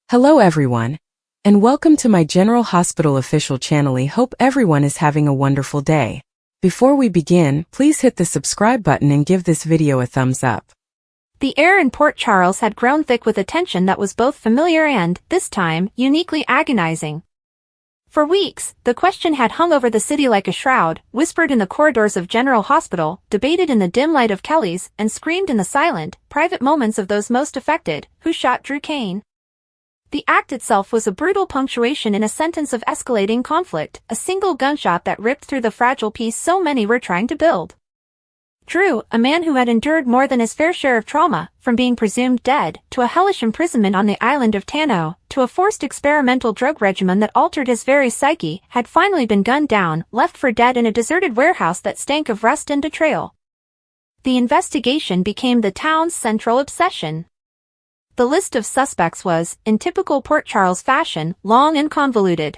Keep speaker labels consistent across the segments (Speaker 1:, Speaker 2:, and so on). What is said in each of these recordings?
Speaker 1: Hello everyone, and welcome to my General Hospital official channel. I hope everyone is having a wonderful day. Before we begin, please hit the subscribe button and give this video a thumbs up.
Speaker 2: The air in Port Charles had grown thick with a tension that was both familiar and, this time, uniquely agonizing. For weeks, the question had hung over the city like a shroud, whispered in the corridors of General Hospital, debated in the dim light of Kelly's, and screamed in the silent, private moments of those most affected. Who shot Drew Kane? The act itself was a brutal punctuation in a sentence of escalating conflict, a single gunshot that ripped through the fragile peace so many were trying to build. Drew, a man who had endured more than his fair share of trauma, from being presumed dead, to a hellish imprisonment on the island of Tano, to a forced experimental drug regimen that altered his very psyche, had finally been gunned down, left for dead in a deserted warehouse that stank of rust and betrayal. The investigation became the town's central obsession. The list of suspects was, in typical Port Charles fashion, long and convoluted.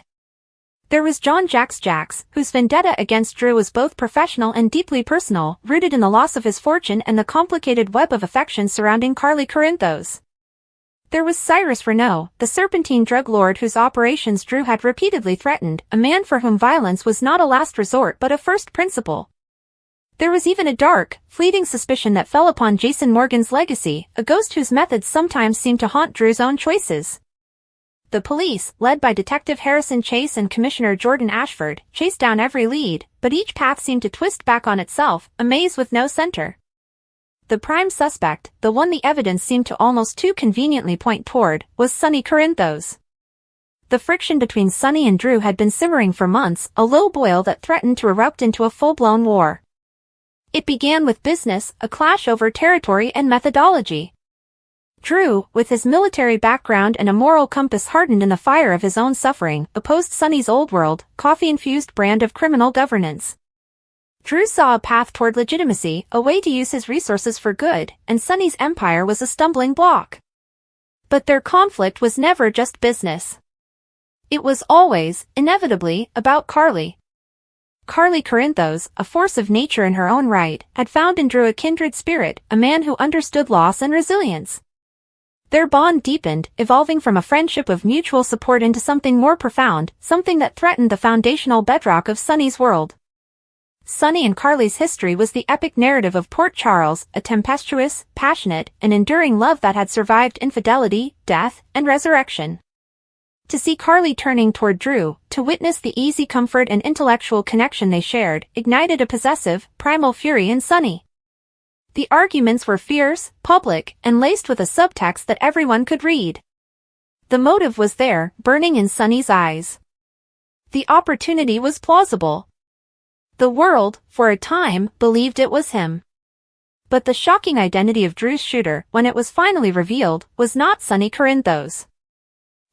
Speaker 2: There was John Jax, whose vendetta against Drew was both professional and deeply personal, rooted in the loss of his fortune and the complicated web of affection surrounding Carly Corinthos. There was Cyrus Renaud, the serpentine drug lord whose operations Drew had repeatedly threatened, a man for whom violence was not a last resort but a first principle. There was even a dark, fleeting suspicion that fell upon Jason Morgan's legacy, a ghost whose methods sometimes seemed to haunt Drew's own choices. The police, led by Detective Harrison Chase and Commissioner Jordan Ashford, chased down every lead, but each path seemed to twist back on itself, a maze with no center. The prime suspect, the one the evidence seemed to almost too conveniently point toward, was Sonny Corinthos. The friction between Sonny and Drew had been simmering for months, a low boil that threatened to erupt into a full-blown war. It began with business, a clash over territory and methodology. Drew, with his military background and a moral compass hardened in the fire of his own suffering, opposed Sonny's old-world, coffee-infused brand of criminal governance. Drew saw a path toward legitimacy, a way to use his resources for good, and Sonny's empire was a stumbling block. But their conflict was never just business. It was always, inevitably, about Carly. Carly Corinthos, a force of nature in her own right, had found in Drew a kindred spirit, a man who understood loss and resilience. Their bond deepened, evolving from a friendship of mutual support into something more profound, something that threatened the foundational bedrock of Sonny's world. Sonny and Carly's history was the epic narrative of Port Charles, a tempestuous, passionate, and enduring love that had survived infidelity, death, and resurrection. To see Carly turning toward Drew, to witness the easy comfort and intellectual connection they shared, ignited a possessive, primal fury in Sonny. The arguments were fierce, public, and laced with a subtext that everyone could read. The motive was there, burning in Sonny's eyes. The opportunity was plausible. The world, for a time, believed it was him. But the shocking identity of Drew's shooter, when it was finally revealed, was not Sonny Corinthos.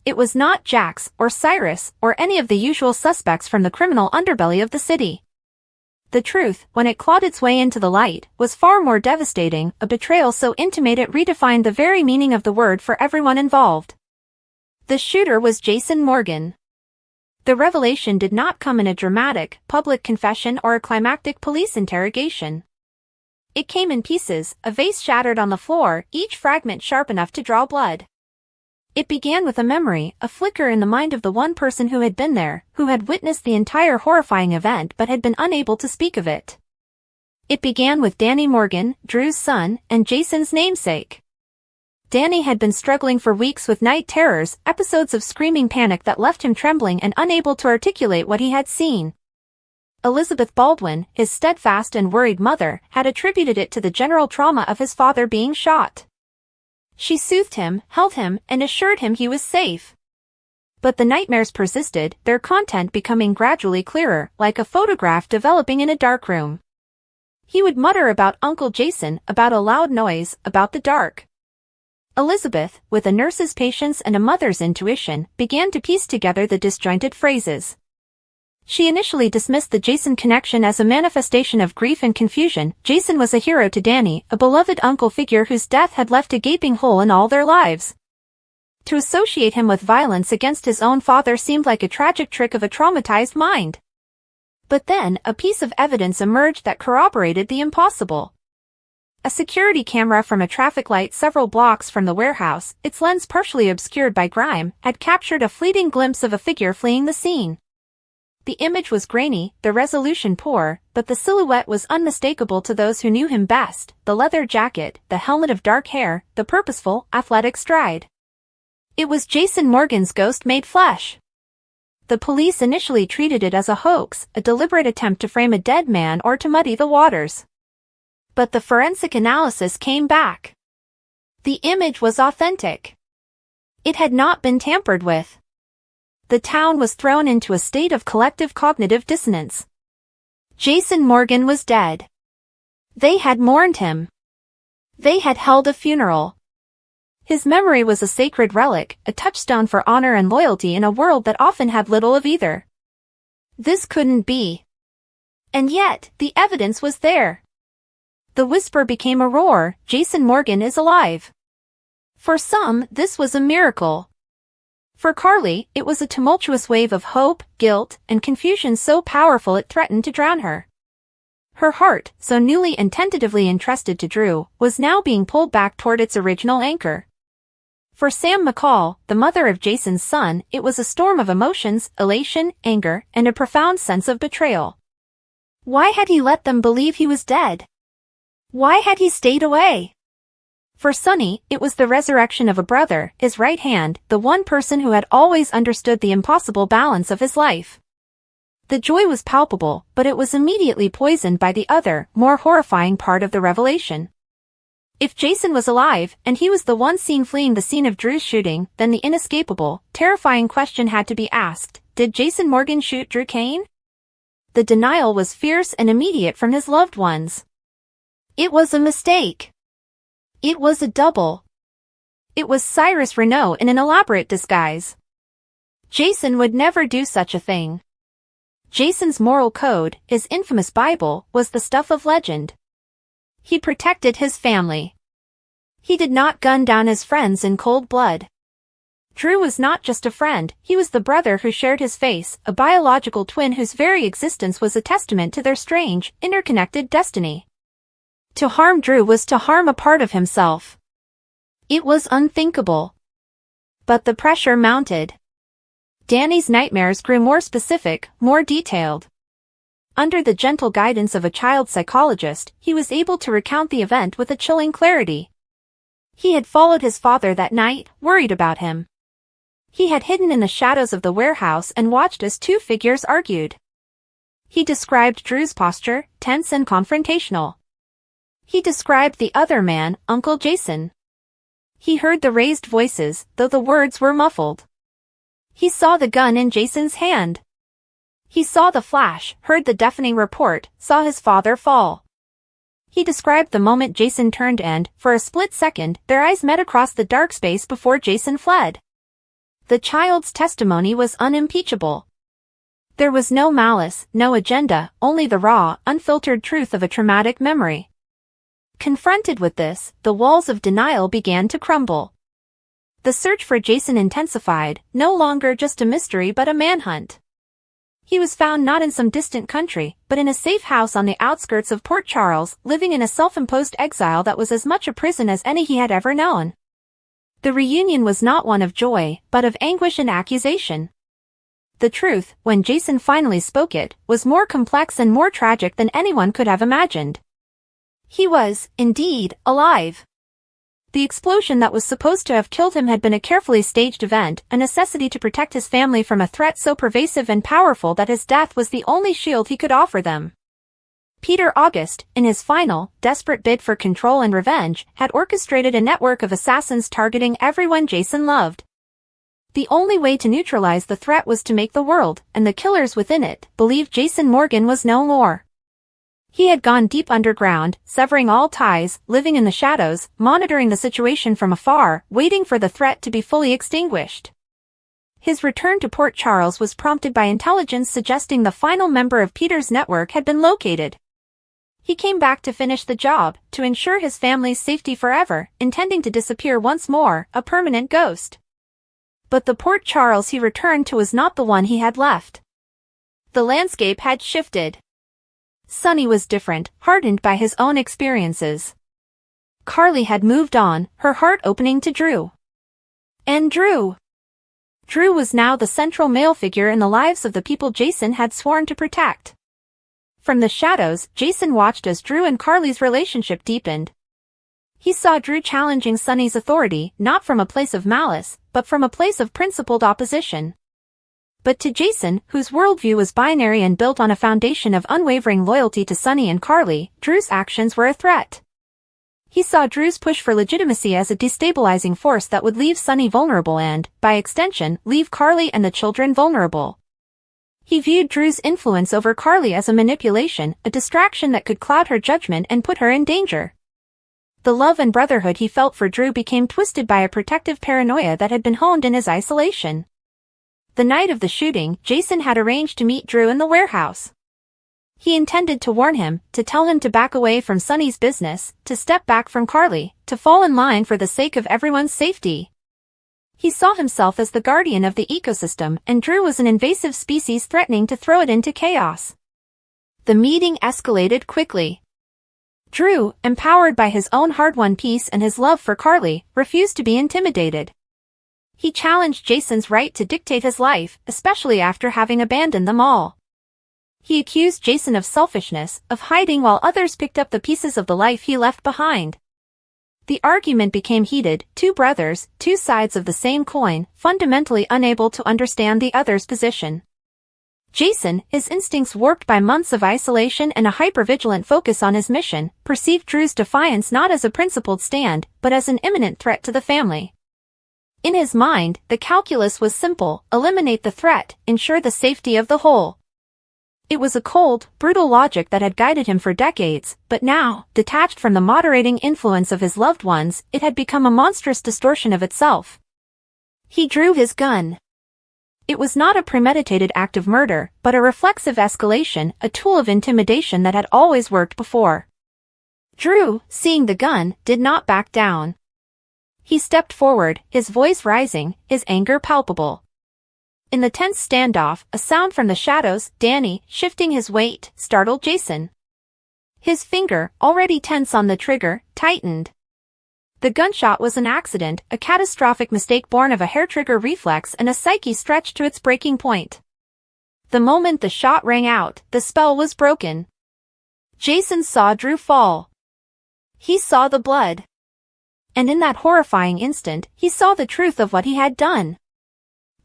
Speaker 2: It was not Jax, or Cyrus, or any of the usual suspects from the criminal underbelly of the city. The truth, when it clawed its way into the light, was far more devastating, a betrayal so intimate it redefined the very meaning of the word for everyone involved. The shooter was Jason Morgan. The revelation did not come in a dramatic, public confession or a climactic police interrogation. It came in pieces, a vase shattered on the floor, each fragment sharp enough to draw blood. It began with a memory, a flicker in the mind of the one person who had been there, who had witnessed the entire horrifying event but had been unable to speak of it. It began with Danny Morgan, Drew's son, and Jason's namesake. Danny had been struggling for weeks with night terrors, episodes of screaming panic that left him trembling and unable to articulate what he had seen. Elizabeth Baldwin, his steadfast and worried mother, had attributed it to the general trauma of his father being shot. She soothed him, held him, and assured him he was safe. But the nightmares persisted, their content becoming gradually clearer, like a photograph developing in a dark room. He would mutter about Uncle Jason, about a loud noise, about the dark. Elizabeth, with a nurse's patience and a mother's intuition, began to piece together the disjointed phrases. She initially dismissed the Jason connection as a manifestation of grief and confusion. Jason was a hero to Danny, a beloved uncle figure whose death had left a gaping hole in all their lives. To associate him with violence against his own father seemed like a tragic trick of a traumatized mind. But then, a piece of evidence emerged that corroborated the impossible. A security camera from a traffic light several blocks from the warehouse, its lens partially obscured by grime, had captured a fleeting glimpse of a figure fleeing the scene. The image was grainy, the resolution poor, but the silhouette was unmistakable to those who knew him best: the leather jacket, the helmet of dark hair, the purposeful, athletic stride. It was Jason Morgan's ghost made flesh. The police initially treated it as a hoax, a deliberate attempt to frame a dead man or to muddy the waters. But the forensic analysis came back. The image was authentic. It had not been tampered with. The town was thrown into a state of collective cognitive dissonance. Jason Morgan was dead. They had mourned him. They had held a funeral. His memory was a sacred relic, a touchstone for honor and loyalty in a world that often had little of either. This couldn't be. And yet, the evidence was there. The whisper became a roar: Jason Morgan is alive. For some, this was a miracle. For Carly, it was a tumultuous wave of hope, guilt, and confusion so powerful it threatened to drown her. Her heart, so newly and tentatively entrusted to Drew, was now being pulled back toward its original anchor. For Sam McCall, the mother of Jason's son, it was a storm of emotions: elation, anger, and a profound sense of betrayal. Why had he let them believe he was dead? Why had he stayed away? For Sonny, it was the resurrection of a brother, his right hand, the one person who had always understood the impossible balance of his life. The joy was palpable, but it was immediately poisoned by the other, more horrifying part of the revelation. If Jason was alive, and he was the one seen fleeing the scene of Drew's shooting, then the inescapable, terrifying question had to be asked: did Jason Morgan shoot Drew Kane? The denial was fierce and immediate from his loved ones. It was a mistake. It was a double. It was Cyrus Renault in an elaborate disguise. Jason would never do such a thing. Jason's moral code, his infamous Bible, was the stuff of legend. He protected his family. He did not gun down his friends in cold blood. Drew was not just a friend, he was the brother who shared his face, a biological twin whose very existence was a testament to their strange, interconnected destiny. To harm Drew was to harm a part of himself. It was unthinkable. But the pressure mounted. Danny's nightmares grew more specific, more detailed. Under the gentle guidance of a child psychologist, he was able to recount the event with a chilling clarity. He had followed his father that night, worried about him. He had hidden in the shadows of the warehouse and watched as two figures argued. He described Drew's posture, tense and confrontational. He described the other man, Uncle Jason. He heard the raised voices, though the words were muffled. He saw the gun in Jason's hand. He saw the flash, heard the deafening report, saw his father fall. He described the moment Jason turned and, for a split second, their eyes met across the dark space before Jason fled. The child's testimony was unimpeachable. There was no malice, no agenda, only the raw, unfiltered truth of a traumatic memory. Confronted with this, the walls of denial began to crumble. The search for Jason intensified, no longer just a mystery but a manhunt. He was found not in some distant country, but in a safe house on the outskirts of Port Charles, living in a self-imposed exile that was as much a prison as any he had ever known. The reunion was not one of joy, but of anguish and accusation. The truth, when Jason finally spoke it, was more complex and more tragic than anyone could have imagined. He was, indeed, alive. The explosion that was supposed to have killed him had been a carefully staged event, a necessity to protect his family from a threat so pervasive and powerful that his death was the only shield he could offer them. Peter August, in his final, desperate bid for control and revenge, had orchestrated a network of assassins targeting everyone Jason loved. The only way to neutralize the threat was to make the world, and the killers within it, believe Jason Morgan was no more. He had gone deep underground, severing all ties, living in the shadows, monitoring the situation from afar, waiting for the threat to be fully extinguished. His return to Port Charles was prompted by intelligence suggesting the final member of Peter's network had been located. He came back to finish the job, to ensure his family's safety forever, intending to disappear once more, a permanent ghost. But the Port Charles he returned to was not the one he had left. The landscape had shifted. Sonny was different, hardened by his own experiences. Carly had moved on, her heart opening to Drew. And Drew was now the central male figure in the lives of the people Jason had sworn to protect. From the shadows, Jason watched as Drew and Carly's relationship deepened. He saw Drew challenging Sunny's authority, not from a place of malice, but from a place of principled opposition. But to Jason, whose worldview was binary and built on a foundation of unwavering loyalty to Sunny and Carly, Drew's actions were a threat. He saw Drew's push for legitimacy as a destabilizing force that would leave Sunny vulnerable and, by extension, leave Carly and the children vulnerable. He viewed Drew's influence over Carly as a manipulation, a distraction that could cloud her judgment and put her in danger. The love and brotherhood he felt for Drew became twisted by a protective paranoia that had been honed in his isolation. The night of the shooting, Jason had arranged to meet Drew in the warehouse. He intended to warn him, to tell him to back away from Sunny's business, to step back from Carly, to fall in line for the sake of everyone's safety. He saw himself as the guardian of the ecosystem, and Drew was an invasive species threatening to throw it into chaos. The meeting escalated quickly. Drew, empowered by his own hard-won peace and his love for Carly, refused to be intimidated. He challenged Jason's right to dictate his life, especially after having abandoned them all. He accused Jason of selfishness, of hiding while others picked up the pieces of the life he left behind. The argument became heated, two brothers, two sides of the same coin, fundamentally unable to understand the other's position. Jason, his instincts warped by months of isolation and a hypervigilant focus on his mission, perceived Drew's defiance not as a principled stand, but as an imminent threat to the family. In his mind, the calculus was simple: eliminate the threat, ensure the safety of the whole. It was a cold, brutal logic that had guided him for decades, but now, detached from the moderating influence of his loved ones, it had become a monstrous distortion of itself. He drew his gun. It was not a premeditated act of murder, but a reflexive escalation, a tool of intimidation that had always worked before. Drew, seeing the gun, did not back down. He stepped forward, his voice rising, his anger palpable. In the tense standoff, a sound from the shadows, Danny, shifting his weight, startled Jason. His finger, already tense on the trigger, tightened. The gunshot was an accident, a catastrophic mistake born of a hair-trigger reflex and a psyche stretched to its breaking point. The moment the shot rang out, the spell was broken. Jason saw Drew fall. He saw the blood. And in that horrifying instant, he saw the truth of what he had done.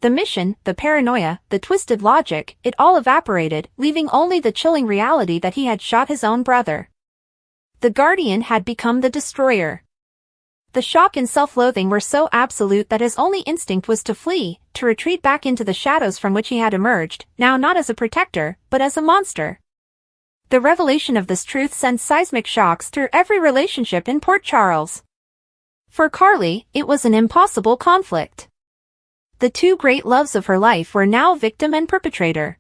Speaker 2: The mission, the paranoia, the twisted logic, it all evaporated, leaving only the chilling reality that he had shot his own brother. The Guardian had become the destroyer. The shock and self-loathing were so absolute that his only instinct was to flee, to retreat back into the shadows from which he had emerged, now not as a protector, but as a monster. The revelation of this truth sent seismic shocks through every relationship in Port Charles. For Carly, it was an impossible conflict. The two great loves of her life were now victim and perpetrator.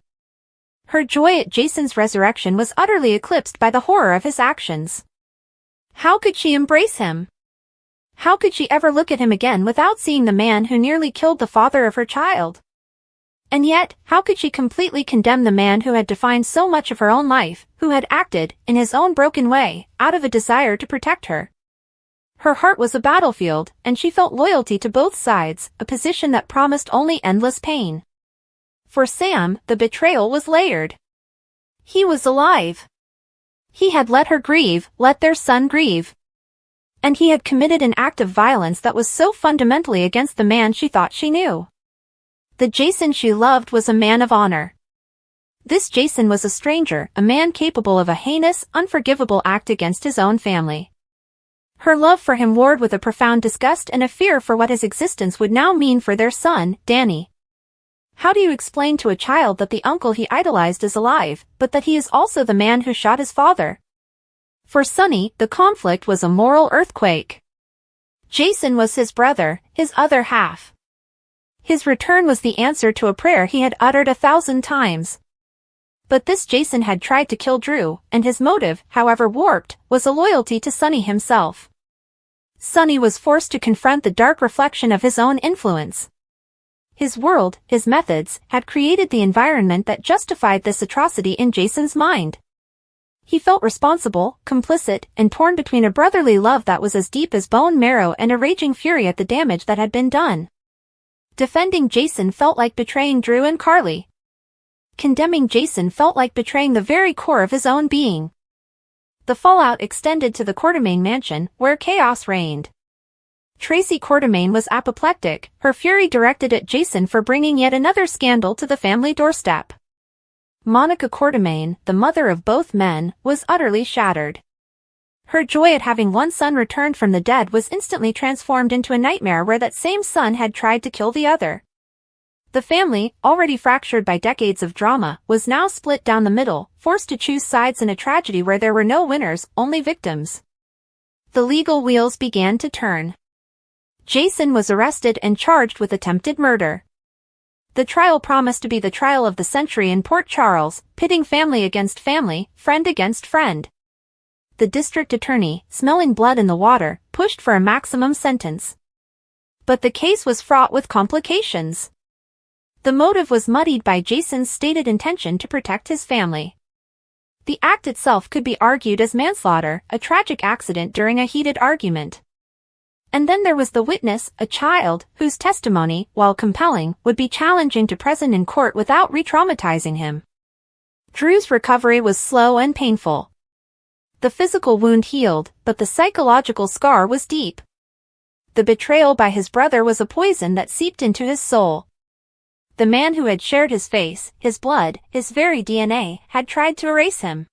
Speaker 2: Her joy at Jason's resurrection was utterly eclipsed by the horror of his actions. How could she embrace him? How could she ever look at him again without seeing the man who nearly killed the father of her child? And yet, how could she completely condemn the man who had defined so much of her own life, who had acted, in his own broken way, out of a desire to protect her? Her heart was a battlefield, and she felt loyalty to both sides, a position that promised only endless pain. For Sam, the betrayal was layered. He was alive. He had let her grieve, let their son grieve. And he had committed an act of violence that was so fundamentally against the man she thought she knew. The Jason she loved was a man of honor. This Jason was a stranger, a man capable of a heinous, unforgivable act against his own family. Her love for him warred with a profound disgust and a fear for what his existence would now mean for their son, Danny. How do you explain to a child that the uncle he idolized is alive, but that he is also the man who shot his father? For Sunny, the conflict was a moral earthquake. Jason was his brother, his other half. His return was the answer to a prayer he had uttered 1,000 times. But this Jason had tried to kill Drew, and his motive, however warped, was a loyalty to Sunny himself. Sunny was forced to confront the dark reflection of his own influence. His world, his methods, had created the environment that justified this atrocity in Jason's mind. He felt responsible, complicit, and torn between a brotherly love that was as deep as bone marrow and a raging fury at the damage that had been done. Defending Jason felt like betraying Drew and Carly. Condemning Jason felt like betraying the very core of his own being. The fallout extended to the Quartermaine mansion, where chaos reigned. Tracy Quartermaine was apoplectic, her fury directed at Jason for bringing yet another scandal to the family doorstep. Monica Quartermaine, the mother of both men, was utterly shattered. Her joy at having one son returned from the dead was instantly transformed into a nightmare where that same son had tried to kill the other. The family, already fractured by decades of drama, was now split down the middle, forced to choose sides in a tragedy where there were no winners, only victims. The legal wheels began to turn. Jason was arrested and charged with attempted murder. The trial promised to be the trial of the century in Port Charles, pitting family against family, friend against friend. The district attorney, smelling blood in the water, pushed for a maximum sentence. But the case was fraught with complications. The motive was muddied by Jason's stated intention to protect his family. The act itself could be argued as manslaughter, a tragic accident during a heated argument. And then there was the witness, a child, whose testimony, while compelling, would be challenging to present in court without re-traumatizing him. Drew's recovery was slow and painful. The physical wound healed, but the psychological scar was deep. The betrayal by his brother was a poison that seeped into his soul. The man who had shared his face, his blood, his very DNA, had tried to erase him.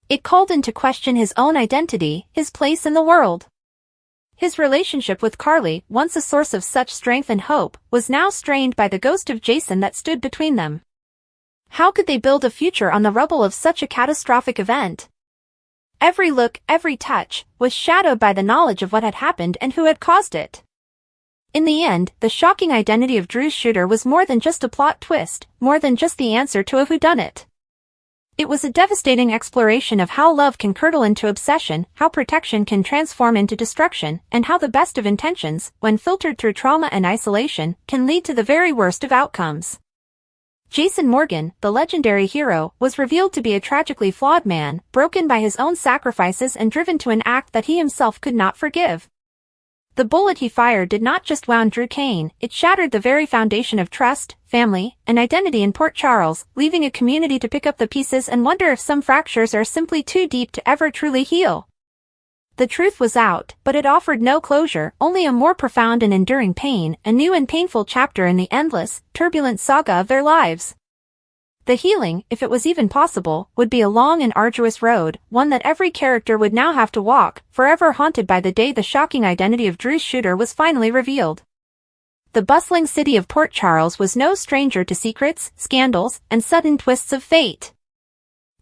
Speaker 2: It called into question his own identity, his place in the world. His relationship with Carly, once a source of such strength and hope, was now strained by the ghost of Jason that stood between them. How could they build a future on the rubble of such a catastrophic event? Every look, every touch, was shadowed by the knowledge of what had happened and who had caused it. In the end, the shocking identity of Drew's shooter was more than just a plot twist, more than just the answer to a whodunit. It was a devastating exploration of how love can curdle into obsession, how protection can transform into destruction, and how the best of intentions, when filtered through trauma and isolation, can lead to the very worst of outcomes. Jason Morgan, the legendary hero, was revealed to be a tragically flawed man, broken by his own sacrifices and driven to an act that he himself could not forgive. The bullet he fired did not just wound Drew Cain, it shattered the very foundation of trust, family, and identity in Port Charles, leaving a community to pick up the pieces and wonder if some fractures are simply too deep to ever truly heal. The truth was out, but it offered no closure, only a more profound and enduring pain, a new and painful chapter in the endless, turbulent saga of their lives. The healing, if it was even possible, would be a long and arduous road, one that every character would now have to walk, forever haunted by the day the shocking identity of Drew's shooter was finally revealed. The bustling city of Port Charles was no stranger to secrets, scandals, and sudden twists of fate.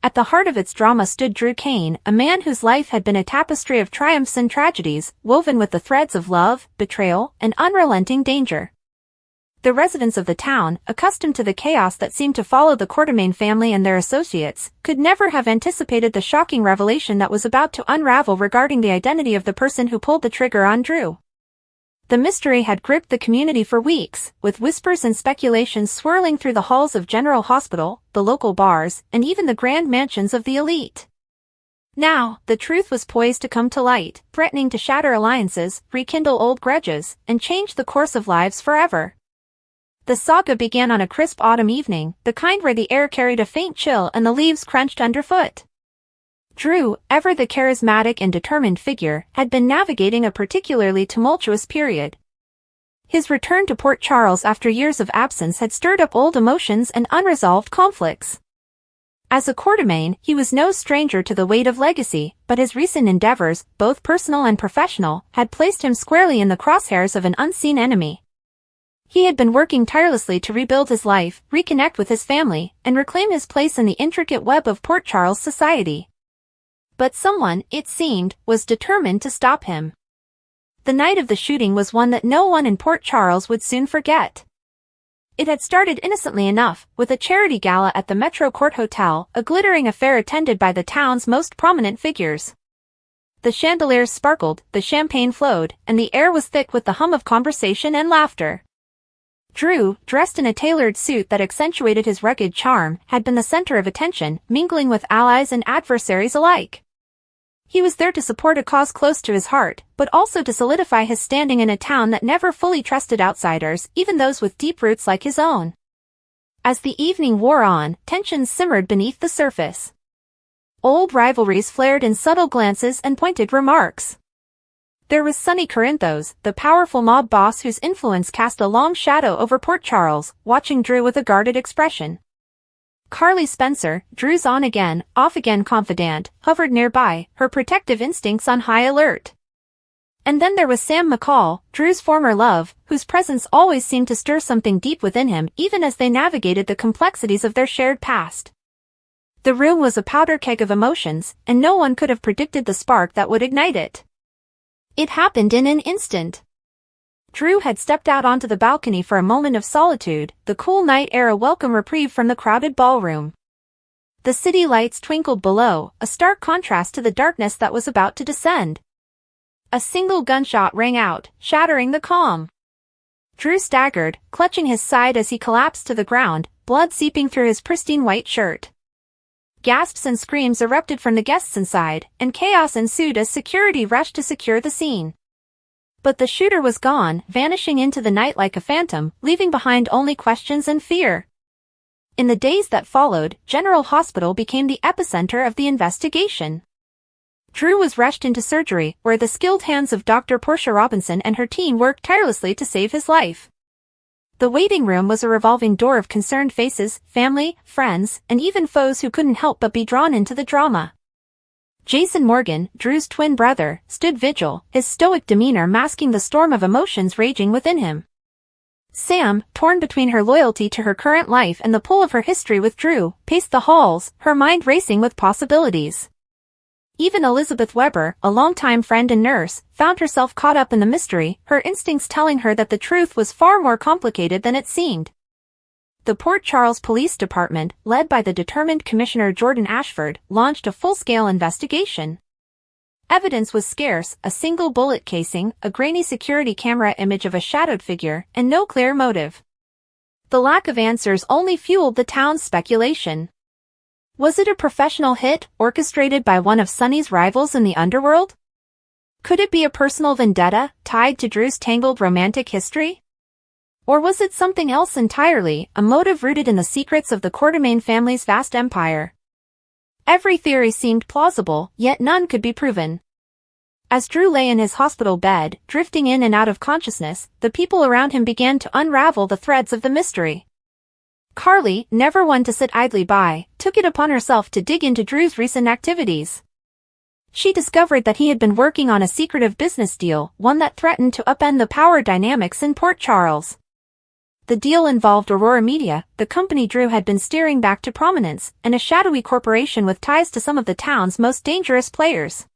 Speaker 2: At the heart of its drama stood Drew Cain, a man whose life had been a tapestry of triumphs and tragedies, woven with the threads of love, betrayal, and unrelenting danger. The residents of the town, accustomed to the chaos that seemed to follow the Quartermaine family and their associates, could never have anticipated the shocking revelation that was about to unravel regarding the identity of the person who pulled the trigger on Drew. The mystery had gripped the community for weeks, with whispers and speculations swirling through the halls of General Hospital, the local bars, and even the grand mansions of the elite. Now, the truth was poised to come to light, threatening to shatter alliances, rekindle old grudges, and change the course of lives forever. The saga began on a crisp autumn evening, the kind where the air carried a faint chill and the leaves crunched underfoot. Drew, ever the charismatic and determined figure, had been navigating a particularly tumultuous period. His return to Port Charles after years of absence had stirred up old emotions and unresolved conflicts. As a Quartermaine, he was no stranger to the weight of legacy, but his recent endeavors, both personal and professional, had placed him squarely in the crosshairs of an unseen enemy. He had been working tirelessly to rebuild his life, reconnect with his family, and reclaim his place in the intricate web of Port Charles society. But someone, it seemed, was determined to stop him. The night of the shooting was one that no one in Port Charles would soon forget. It had started innocently enough, with a charity gala at the Metro Court Hotel, a glittering affair attended by the town's most prominent figures. The chandeliers sparkled, the champagne flowed, and the air was thick with the hum of conversation and laughter. Drew, dressed in a tailored suit that accentuated his rugged charm, had been the center of attention, mingling with allies and adversaries alike. He was there to support a cause close to his heart, but also to solidify his standing in a town that never fully trusted outsiders, even those with deep roots like his own. As the evening wore on, tensions simmered beneath the surface. Old rivalries flared in subtle glances and pointed remarks. There was Sonny Corinthos, the powerful mob boss whose influence cast a long shadow over Port Charles, watching Drew with a guarded expression. Carly Spencer, Drew's on-again, off-again confidant, hovered nearby, her protective instincts on high alert. And then there was Sam McCall, Drew's former love, whose presence always seemed to stir something deep within him even as they navigated the complexities of their shared past. The room was a powder keg of emotions, and no one could have predicted the spark that would ignite it. It happened in an instant. Drew had stepped out onto the balcony for a moment of solitude, the cool night air a welcome reprieve from the crowded ballroom. The city lights twinkled below, a stark contrast to the darkness that was about to descend. A single gunshot rang out, shattering the calm. Drew staggered, clutching his side as he collapsed to the ground, blood seeping through his pristine white shirt. Gasps and screams erupted from the guests inside, and chaos ensued as security rushed to secure the scene. But the shooter was gone, vanishing into the night like a phantom, leaving behind only questions and fear. In the days that followed, General Hospital became the epicenter of the investigation. Drew was rushed into surgery, where the skilled hands of Dr. Portia Robinson and her team worked tirelessly to save his life. The waiting room was a revolving door of concerned faces, family, friends, and even foes who couldn't help but be drawn into the drama. Jason Morgan, Drew's twin brother, stood vigil, his stoic demeanor masking the storm of emotions raging within him. Sam, torn between her loyalty to her current life and the pull of her history with Drew, paced the halls, her mind racing with possibilities. Even Elizabeth Weber, a longtime friend and nurse, found herself caught up in the mystery, her instincts telling her that the truth was far more complicated than it seemed. The Port Charles Police Department, led by the determined Commissioner Jordan Ashford, launched a full-scale investigation. Evidence was scarce, a single bullet casing, a grainy security camera image of a shadowed figure, and no clear motive. The lack of answers only fueled the town's speculation. Was it a professional hit, orchestrated by one of Sonny's rivals in the underworld? Could it be a personal vendetta, tied to Drew's tangled romantic history? Or was it something else entirely, a motive rooted in the secrets of the Quartermain family's vast empire? Every theory seemed plausible, yet none could be proven. As Drew lay in his hospital bed, drifting in and out of consciousness, the people around him began to unravel the threads of the mystery. Carly, never one to sit idly by, took it upon herself to dig into Drew's recent activities. She discovered that he had been working on a secretive business deal, one that threatened to upend the power dynamics in Port Charles. The deal involved Aurora Media, the company Drew had been steering back to prominence, and a shadowy corporation with ties to some of the town's most dangerous players.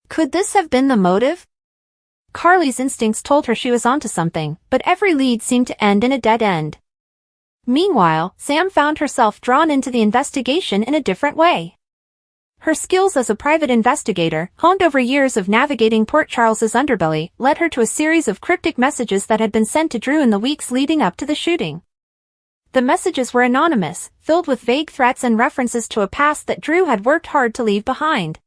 Speaker 2: Could this have been the motive? Carly's instincts told her she was onto something, but every lead seemed to end in a dead end. Meanwhile, Sam found herself drawn into the investigation in a different way. Her skills as a private investigator, honed over years of navigating Port Charles's underbelly, led her to a series of cryptic messages that had been sent to Drew in the weeks leading up to the shooting. The messages were anonymous, filled with vague threats and references to a past that Drew had worked hard to leave behind.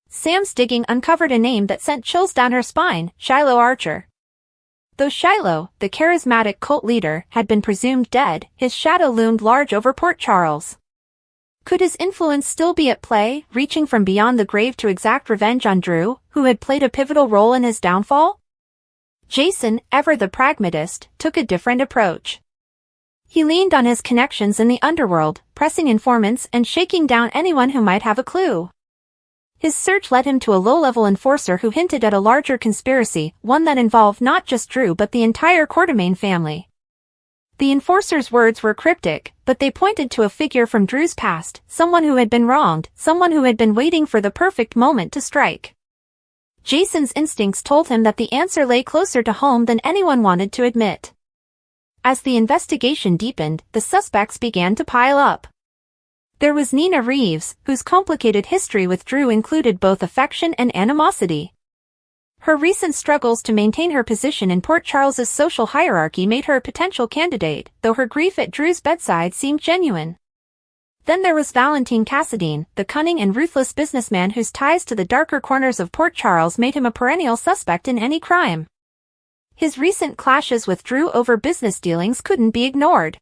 Speaker 2: Sam's digging uncovered a name that sent chills down her spine, Shiloh Archer. Though Shiloh, the charismatic cult leader, had been presumed dead, his shadow loomed large over Port Charles. Could his influence still be at play, reaching from beyond the grave to exact revenge on Drew, who had played a pivotal role in his downfall? Jason, ever the pragmatist, took a different approach. He leaned on his connections in the underworld, pressing informants and shaking down anyone who might have a clue. His search led him to a low-level enforcer who hinted at a larger conspiracy, one that involved not just Drew but the entire Quartermain family. The enforcer's words were cryptic, but they pointed to a figure from Drew's past, someone who had been wronged, someone who had been waiting for the perfect moment to strike. Jason's instincts told him that the answer lay closer to home than anyone wanted to admit. As the investigation deepened, the suspects began to pile up. There was Nina Reeves, whose complicated history with Drew included both affection and animosity. Her recent struggles to maintain her position in Port Charles's social hierarchy made her a potential candidate, though her grief at Drew's bedside seemed genuine. Then there was Valentine Cassadine, the cunning and ruthless businessman whose ties to the darker corners of Port Charles made him a perennial suspect in any crime. His recent clashes with Drew over business dealings couldn't be ignored.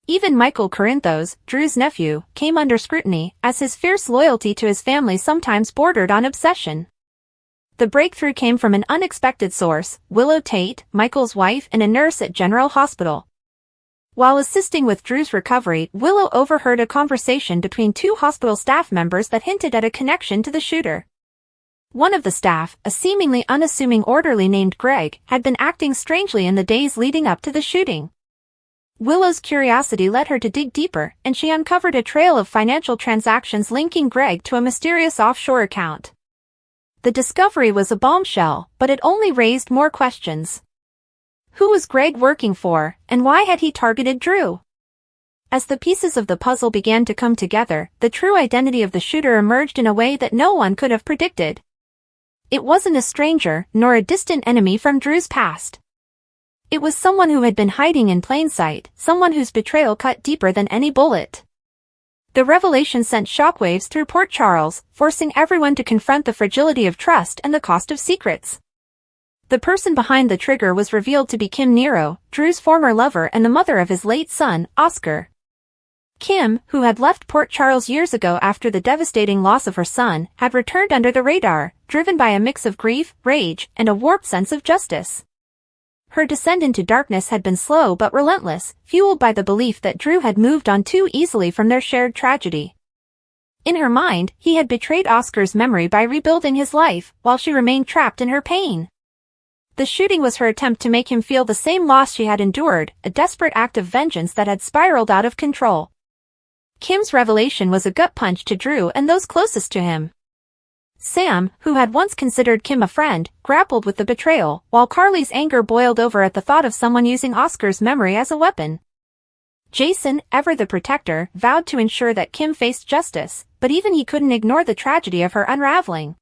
Speaker 2: Even Michael Corinthos, Drew's nephew, came under scrutiny, as his fierce loyalty to his family sometimes bordered on obsession. The breakthrough came from an unexpected source, Willow Tate, Michael's wife and a nurse at General Hospital. While assisting with Drew's recovery, Willow overheard a conversation between two hospital staff members that hinted at a connection to the shooter. One of the staff, a seemingly unassuming orderly named Greg, had been acting strangely in the days leading up to the shooting. Willow's curiosity led her to dig deeper, and she uncovered a trail of financial transactions linking Greg to a mysterious offshore account. The discovery was a bombshell, but it only raised more questions. Who was Greg working for, and why had he targeted Drew? As the pieces of the puzzle began to come together, the true identity of the shooter emerged in a way that no one could have predicted. It wasn't a stranger, nor a distant enemy from Drew's past. It was someone who had been hiding in plain sight, someone whose betrayal cut deeper than any bullet. The revelation sent shockwaves through Port Charles, forcing everyone to confront the fragility of trust and the cost of secrets. The person behind the trigger was revealed to be Kim Nero, Drew's former lover and the mother of his late son, Oscar. Kim, who had left Port Charles years ago after the devastating loss of her son, had returned under the radar, driven by a mix of grief, rage, and a warped sense of justice. Her descent into darkness had been slow but relentless, fueled by the belief that Drew had moved on too easily from their shared tragedy. In her mind, he had betrayed Oscar's memory by rebuilding his life, while she remained trapped in her pain. The shooting was her attempt to make him feel the same loss she had endured, a desperate act of vengeance that had spiraled out of control. Kim's revelation was a gut punch to Drew and those closest to him. Sam, who had once considered Kim a friend, grappled with the betrayal, while Carly's anger boiled over at the thought of someone using Oscar's memory as a weapon. Jason, ever the protector, vowed to ensure that Kim faced justice, but even he couldn't ignore the tragedy of her unraveling.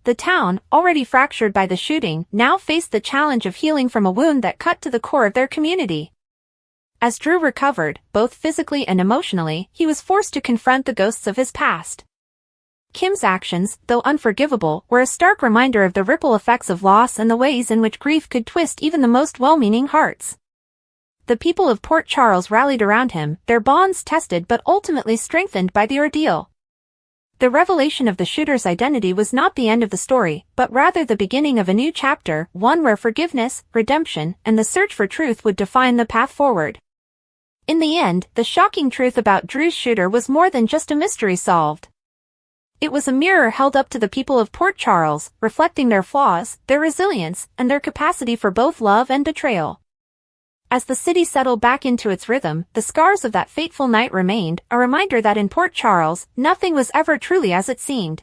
Speaker 2: The town, already fractured by the shooting, now faced the challenge of healing from a wound that cut to the core of their community. As Drew recovered, both physically and emotionally, he was forced to confront the ghosts of his past. Kim's actions, though unforgivable, were a stark reminder of the ripple effects of loss and the ways in which grief could twist even the most well-meaning hearts. The people of Port Charles rallied around him, their bonds tested but ultimately strengthened by the ordeal. The revelation of the shooter's identity was not the end of the story, but rather the beginning of a new chapter, one where forgiveness, redemption, and the search for truth would define the path forward. In the end, the shocking truth about Drew's shooter was more than just a mystery solved. It was a mirror held up to the people of Port Charles, reflecting their flaws, their resilience, and their capacity for both love and betrayal. As the city settled back into its rhythm, the scars of that fateful night remained, a reminder that in Port Charles, nothing was ever truly as it seemed.